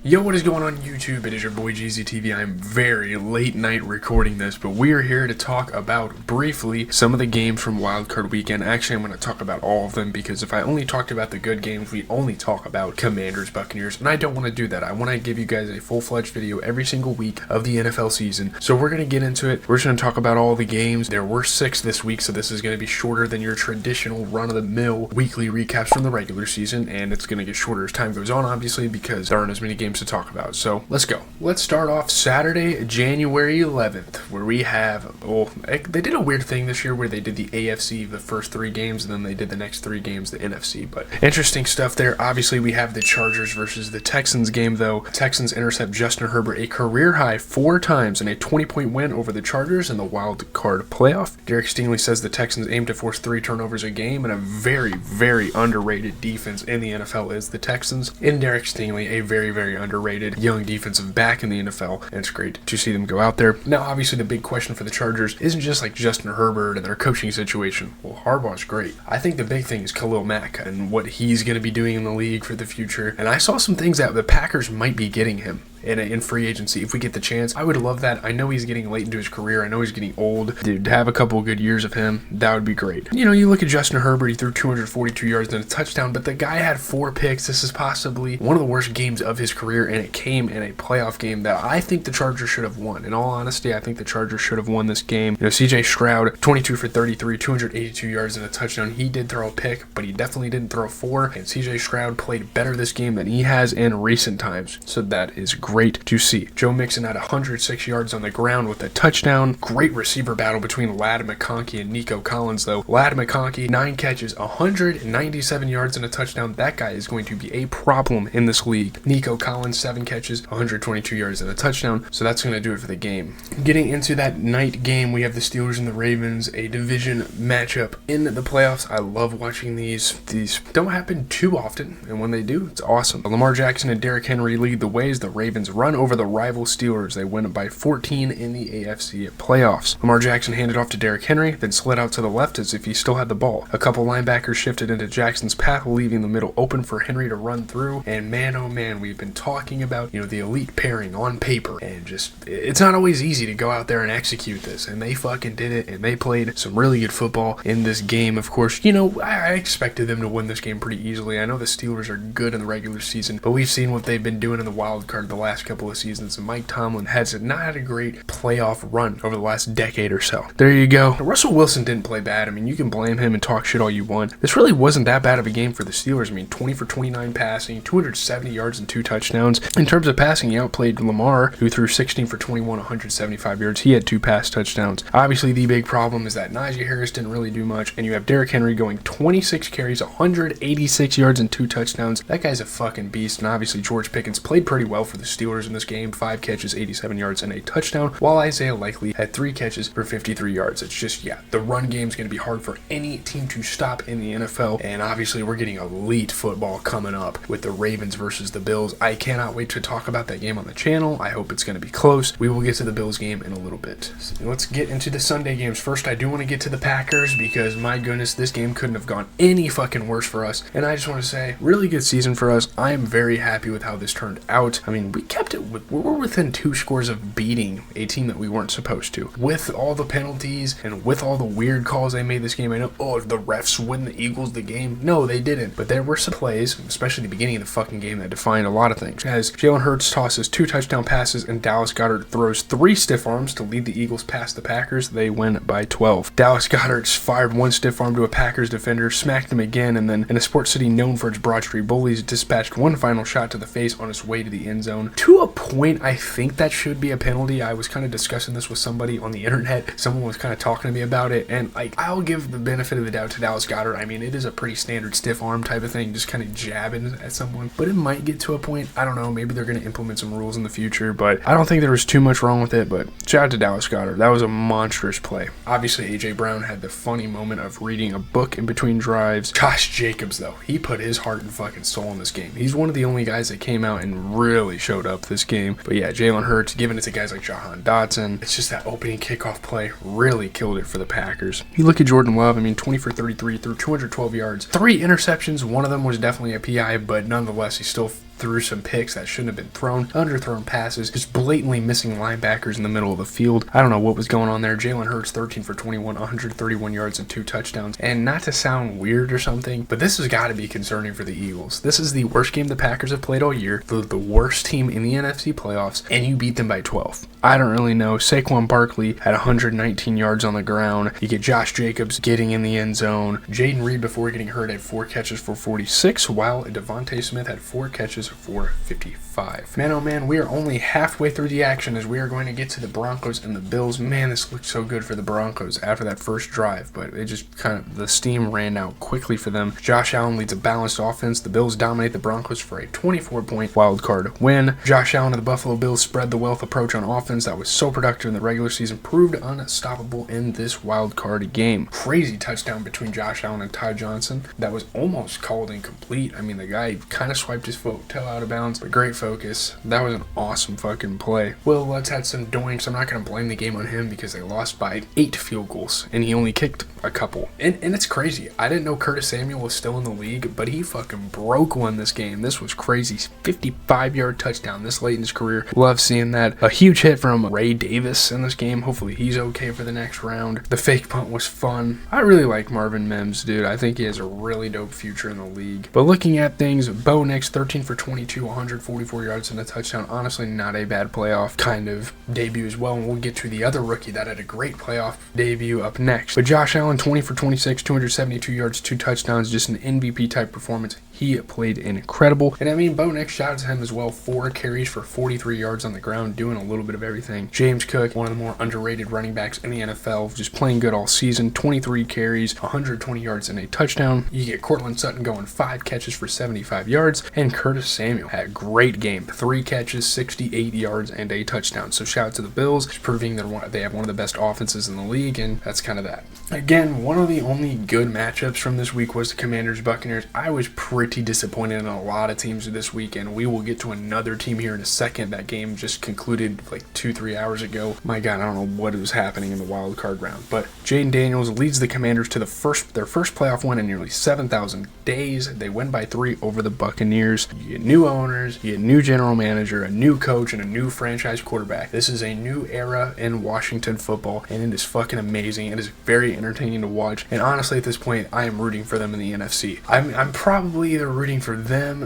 Yo, what is going on YouTube? It is your boy GZTV. I'm very late night recording this, but we are here to talk about briefly some of the games from Wildcard weekend. Actually, I'm going to talk about all of them because if I only talked about the good games, we only talk about Commanders, Buccaneers, and I don't want to do that. I want to give you guys a full-fledged video every single week of the NFL season. So we're going to get into it. We're just going to talk about all the games. There were 6 this week, so this is going to be shorter than your traditional run-of-the-mill weekly recaps from the regular season, and it's going to get shorter as time goes on, obviously, because there aren't as many games to talk about. So let's go. Let's start off Saturday, January 11th, where we have, they did a weird thing this year where they did the AFC the first 3 games, and then they did the next 3 games the NFC, but interesting stuff there. Obviously, we have the Chargers versus the Texans game, though. Texans intercept Justin Herbert a career high 4 times in a 20-point win over the Chargers in the wild card playoff. Derek Stingley says the Texans aim to force 3 turnovers a game, and a very, very underrated defense in the NFL is the Texans. And Derek Stingley, a very, very underrated young defensive back in the NFL, and it's great to see them go out there. Now, obviously, the big question for the Chargers isn't just like Justin Herbert and their coaching situation. Well, Harbaugh's great. I think the big thing is Khalil Mack and what he's going to be doing in the league for the future, and I saw some things that the Packers might be getting him in free agency if we get the chance. I would love that. I know he's getting late into his career. I know he's getting old. Dude, to have a couple of good years of him, that would be great. You know, you look at Justin Herbert, he threw 242 yards and a touchdown, but the guy had 4 picks. This is possibly one of the worst games of his career, and it came in a playoff game that I think the Chargers should have won. In all honesty, I think the Chargers should have won this game. You know, CJ Stroud, 22 for 33, 282 yards and a touchdown. He did throw a pick, but he definitely didn't throw 4, and CJ Stroud played better this game than he has in recent times, so that is great to see. Joe Mixon had 106 yards on the ground with a touchdown. Great receiver battle between Ladd McConkey and Nico Collins, though. Ladd McConkey, 9 catches, 197 yards and a touchdown. That guy is going to be a problem in this league. Nico Collins, 7 catches, 122 yards and a touchdown, so that's going to do it for the game. Getting into that night game, we have the Steelers and the Ravens, a division matchup in the playoffs. I love watching these. These don't happen too often, and when they do, it's awesome. Lamar Jackson and Derrick Henry lead the way as the Ravens run over the rival Steelers. They win it by 14 in the AFC playoffs. Lamar Jackson handed off to Derrick Henry, then slid out to the left as if he still had the ball. A couple linebackers shifted into Jackson's path, leaving the middle open for Henry to run through, and man, oh man, we've been talking about, the elite pairing on paper, and just, it's not always easy to go out there and execute this, and they fucking did it, and they played some really good football in this game. Of course, I expected them to win this game pretty easily. I know the Steelers are good in the regular season, but we've seen what they've been doing in the wild card the last couple of seasons, and Mike Tomlin has not had a great playoff run over the last decade or so. There you go. Russell Wilson didn't play bad. I mean, you can blame him and talk shit all you want. This really wasn't that bad of a game for the Steelers. I mean, 20 for 29 passing, 270 yards and 2 touchdowns. In terms of passing, he outplayed Lamar, who threw 16 for 21, 175 yards. He had 2 pass touchdowns. Obviously, the big problem is that Najee Harris didn't really do much, and you have Derrick Henry going 26 carries, 186 yards and 2 touchdowns. That guy's a fucking beast, and obviously George Pickens played pretty well for the Steelers in this game. 5 catches, 87 yards, and a touchdown, while Isaiah Likely had 3 catches for 53 yards. It's just, the run game is going to be hard for any team to stop in the NFL, and obviously we're getting elite football coming up with the Ravens versus the Bills. I cannot wait to talk about that game on the channel. I hope it's going to be close. We will get to the Bills game in a little bit. So let's get into the Sunday games. First, I do want to get to the Packers because, my goodness, this game couldn't have gone any fucking worse for us, and I just want to say, really good season for us. I am very happy with how this turned out. I mean, we kept it we were within 2 scores of beating a team that we weren't supposed to. With all the penalties and with all the weird calls they made this game, I know, the refs win the Eagles the game. No, they didn't. But there were some plays, especially the beginning of the fucking game, that defined a lot of things. As Jalen Hurts tosses 2 touchdown passes and Dallas Goedert throws 3 stiff arms to lead the Eagles past the Packers, they win by 12. Dallas Goedert fired 1 stiff arm to a Packers defender, smacked him again, and then in a sports city known for its Broad Street bullies, dispatched 1 final shot to the face on its way to the end zone. To a point, I think that should be a penalty. I was kind of discussing this with somebody on the internet. Someone was kind of talking to me about it, and I'll give the benefit of the doubt to Dallas Goedert. I mean, it is a pretty standard stiff arm type of thing, just kind of jabbing at someone, but it might get to a point, I don't know, maybe they're going to implement some rules in the future, but I don't think there was too much wrong with it. But shout out to Dallas Goedert. That was a monstrous play. Obviously, AJ Brown had the funny moment of reading a book in between drives. Josh Jacobs, though, he put his heart and fucking soul in this game. He's one of the only guys that came out and really showed up this game. But yeah, Jalen Hurts giving it to guys like Jahan Dotson. It's just that opening kickoff play really killed it for the Packers. You look at Jordan Love, I mean, 20 for 33 threw 212 yards, 3 interceptions. One of them was definitely a PI, but nonetheless, he still threw some picks that shouldn't have been thrown, underthrown passes, just blatantly missing linebackers in the middle of the field. I don't know what was going on there. Jalen Hurts 13 for 21, 131 yards and 2 touchdowns. And not to sound weird or something, but this has got to be concerning for the Eagles. This is the worst game the Packers have played all year, the worst team in the NFC playoffs, and you beat them by 12. I don't really know. Saquon Barkley had 119 yards on the ground. You get Josh Jacobs getting in the end zone. Jaden Reed, before getting hurt, had 4 catches for 46, while Devontae Smith had 4 catches for 55. Man, oh man, we are only halfway through the action as we are going to get to the Broncos and the Bills. Man, this looked so good for the Broncos after that first drive, but it just kind of, the steam ran out quickly for them. Josh Allen leads a balanced offense. The Bills dominate the Broncos for a 24-point wildcard win. Josh Allen of the Buffalo Bills spread the wealth approach on offense that was so productive in the regular season, proved unstoppable in this wildcard game. Crazy touchdown between Josh Allen and Ty Johnson that was almost called incomplete. I mean, the guy kind of swiped his toe out of bounds, but great focus. That was an awesome fucking play. Will Lutz had some doinks. I'm not going to blame the game on him because they lost by 8 field goals, and he only kicked a couple. And it's crazy. I didn't know Curtis Samuel was still in the league, but he fucking broke one this game. This was crazy. 55-yard touchdown this late in his career. Love seeing that. A huge hit from Ray Davis in this game. Hopefully he's okay for the next round. The fake punt was fun. I really like Marvin Mims, dude. I think he has a really dope future in the league. But looking at things, Bo Nix, 13 for 22, 144 yards and a touchdown. Honestly, not a bad playoff kind of debut as well. And we'll get to the other rookie that had a great playoff debut up next. But Josh Allen, 20 for 26, 272 yards, 2 touchdowns, just an MVP type performance. He played incredible. And I mean, Bo Nix, shout out to him as well. 4 carries for 43 yards on the ground, doing a little bit of everything. James Cook, one of the more underrated running backs in the NFL, just playing good all season. 23 carries, 120 yards and a touchdown. You get Cortland Sutton going 5 catches for 75 yards. And Curtis Samuel had a great game. 3 catches, 68 yards and a touchdown. So shout out to the Bills, just proving that they have one of the best offenses in the league, and that's kind of that. Again, one of the only good matchups from this week was the Commanders-Buccaneers. I was pretty disappointed in a lot of teams this week, and we will get to another team here in a second. That game just concluded like 2-3 hours ago. My God, I don't know what was happening in the wild card round, but Jaden Daniels leads the Commanders to their first playoff win in nearly 7,000 days. They win by 3 over the Buccaneers. You get new owners, you get new general manager, a new coach, and a new franchise quarterback. This is a new era in Washington football, and it is fucking amazing. It is very entertaining to watch, and honestly, at this point, I am rooting for them in the NFC. I'm probably either rooting for them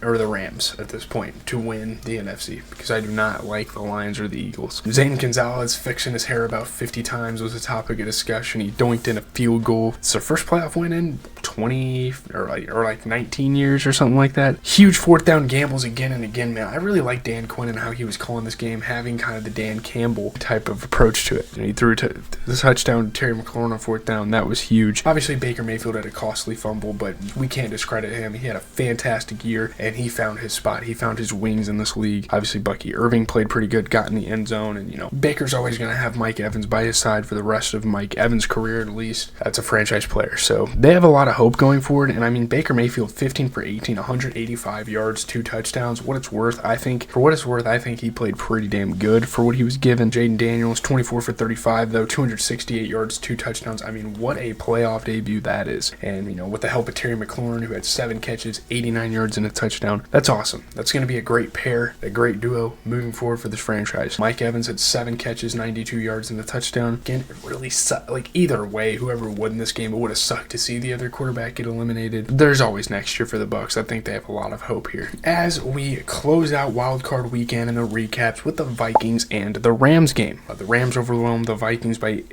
or the Rams at this point to win the NFC, because I do not like the Lions or the Eagles. Zane Gonzalez fixing his hair about 50 times was a topic of discussion. He doinked in a field goal. It's their first playoff win in 20 or like 19 years or something like that. Huge 4th down gambles again and again, man. I really like Dan Quinn and how he was calling this game, having kind of the Dan Campbell type of approach to it. And he threw the touchdown to Terry McLaurin on 4th down. That was huge. Obviously, Baker Mayfield had a costly fumble, but we can't discredit him. He had a fantastic year, and he found his spot. He found his wings in this league. Obviously, Bucky Irving played pretty good, got in the end zone, and, you know, Baker's always going to have Mike Evans by his side for the rest of Mike Evans' career, at least. That's a franchise player. So they have a lot of hope going forward, and I mean, Baker Mayfield, 15 for 18, 185 yards, 2 touchdowns. For what it's worth, I think he played pretty damn good for what he was given. Jaden Daniels, 24 for 35, though, 268 yards, 2 touchdowns. I mean, what a playoff debut that is. And, you know, with the help of Terry McLaurin, who had 7 catches, 89 yards and a touchdown. That's awesome. That's going to be a great pair, a great duo moving forward for this franchise. Mike Evans had 7 catches, 92 yards and a touchdown. Again, it really sucked. Like, either way, whoever won this game, it would have sucked to see the other quarterback get eliminated. There's always next year for the Bucs. I think they have a lot of hope here. As we close out Wild Card weekend and the recaps with the Vikings and the Rams game. The Rams overwhelmed the Vikings by,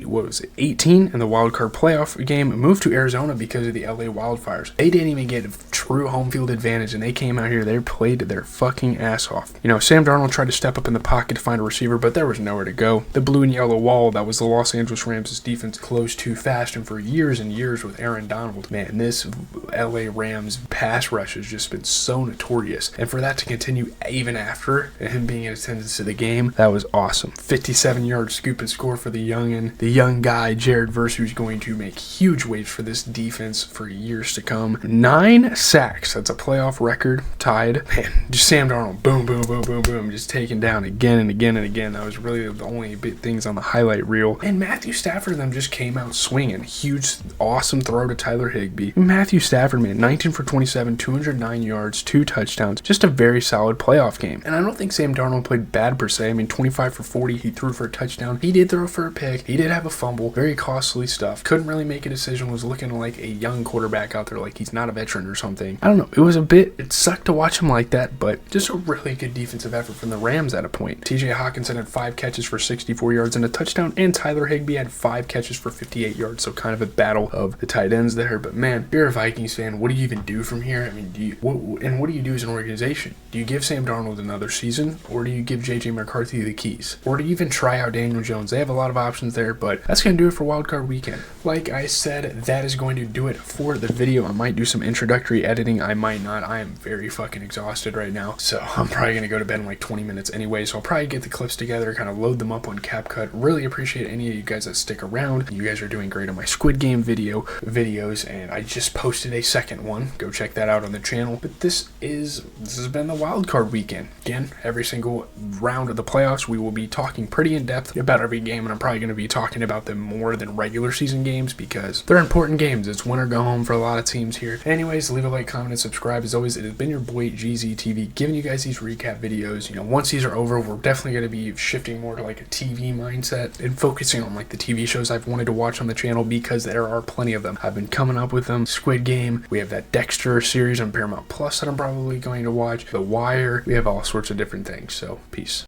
18 in the Wild Card playoff game, moved to Arizona because of the LA wildfires. They didn't even get a true home field advantage, and they came out here, they played their fucking ass off. You know, Sam Darnold tried to step up in the pocket to find a receiver, but there was nowhere to go. The blue and yellow wall that was the Los Angeles Rams' defense closed too fast, and for years and years with Aaron Donald, man, this LA Rams pass rush has just been so notorious, and for that to continue even after him being in attendance to the game, that was awesome. 57-yard scoop and score for the young guy, Jared Verse, who's going to make huge waves for this defense for years to come. 9 sacks. That's a playoff record, tied. Man, just Sam Darnold, boom, boom, boom, boom, boom, just taken down again and again and again. That was really the only big things on the highlight reel. And Matthew Stafford and them just came out swinging. Huge, awesome throw to Tyler be. Matthew Stafford, man, 19 for 27, 209 yards, 2 touchdowns. Just a very solid playoff game. And I don't think Sam Darnold played bad per se. I mean, 25 for 40, he threw for a touchdown. He did throw for a pick. He did have a fumble. Very costly stuff. Couldn't really make a decision. Was looking like a young quarterback out there, like he's not a veteran or something. I don't know. It sucked to watch him like that, but just a really good defensive effort from the Rams at a point. TJ Hawkinson had 5 catches for 64 yards and a touchdown, and Tyler Higbee had 5 catches for 58 yards. So kind of a battle of the tight ends there. But man, if you're a Vikings fan, what do you even do from here? I mean, what do you do as an organization? Do you give Sam Darnold another season, or do you give JJ McCarthy the keys, or do you even try out Daniel Jones? They have a lot of options there, but that's going to do it for Wildcard Weekend. Like I said, that is going to do it for the video. I might do some introductory editing. I might not. I am very fucking exhausted right now, so I'm probably going to go to bed in like 20 minutes anyway, so I'll probably get the clips together, kind of load them up on CapCut. Really appreciate any of you guys that stick around. You guys are doing great on my Squid Game videos, and I just posted a second one. Go check that out on the channel. But this has been the Wildcard Weekend. Again, every single round of the playoffs, we will be talking pretty in depth about every game, and I'm probably going to be talking about them more than regular season games because they're important games. It's win or go home for a lot of teams here. Anyways, leave a like, comment, and subscribe. As always, it has been your boy GZTV giving you guys these recap videos. You know, once these are over, we're definitely going to be shifting more to like a TV mindset and focusing on like the TV shows I've wanted to watch on the channel because there are plenty of them. I've been coming up with them. Squid Game, we have that Dexter series on Paramount Plus that I'm probably going to watch. The Wire, we have all sorts of different things. So, peace.